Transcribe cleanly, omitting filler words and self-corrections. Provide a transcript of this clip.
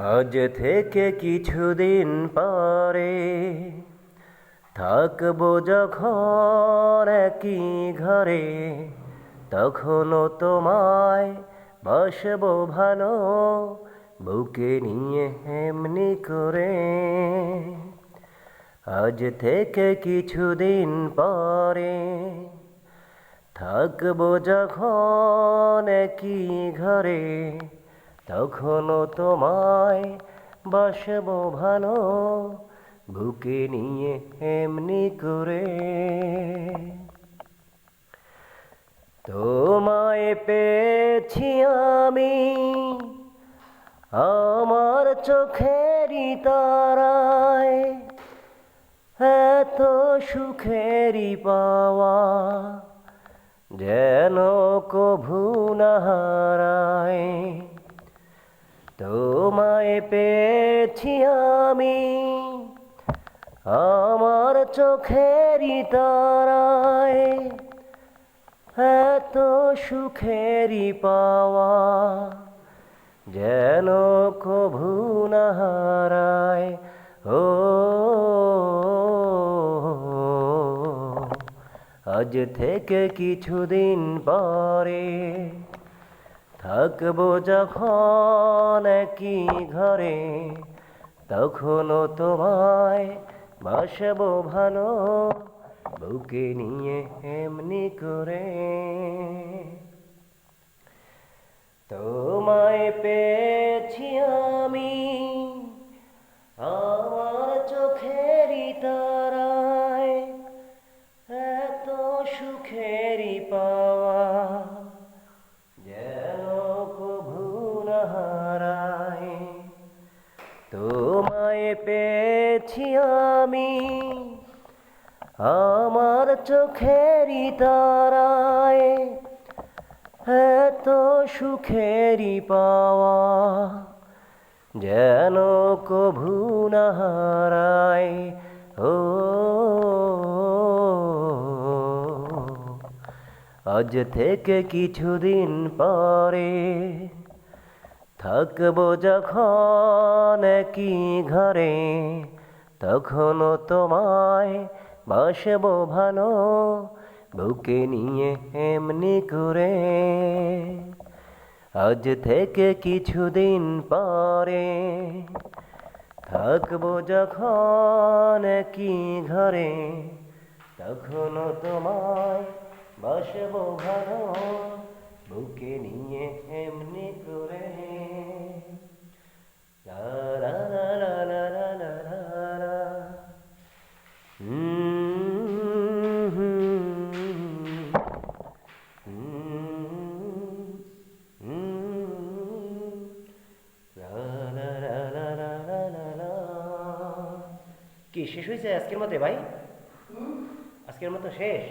আজ থেকে কিছুদিন পরে থাকবো যখন একই ঘরে, তখনও তোমায় বাসবো ভালো বুকে নিয়ে এমনি করে। আজ থেকে কিছুদিন পরে থাকবো যখন একই ঘরে, তখনও তোমায় বাসবো ভালো বুকে নিয়ে এমনি করে। তোমায় পেয়েছি আমি আমার চোখেরই তারায়, এত সুখেরই পাওয়া যেন কভু না হারায়। তোমায় পেয়েছি আমি আমার চোখেরই তারায়, এত সুখেরই পাওয়া যেন কভু না হারায়। ও আজ থেকে কিছুদিন পরে থাকবো যখন একই ঘরে, তখনও তোমায় বাসবো ভালো বুকে নিয়ে এমনি করে। তোমায় পেয়েছি আমি আমার চোখেরই তারায়, এত সুখেরই পাওয়া যেন কভু না হারায়। তোমায় পেয়েছি আমি আমার চোখেরই তারায়, এত সুখেরই পাওয়া যেন কভু না হারায়। ও আজ থেকে কিছুদিন পরে থাকবো যখন একই ঘরে, তখনও তোমায় বাসবো ভালো বুকে নিয়ে এমনি করে। আজ থেকে কিছুদিন পরে থাকবো যখন একই ঘরে, তখনও তোমায় বাসবো ভালো বুকে নিয়ে এমনি করে। লা লা লা লা লা লা লা লা। কি শেষ হয়েছে আজকের মতে ভাই? আজকের মতো শেষ?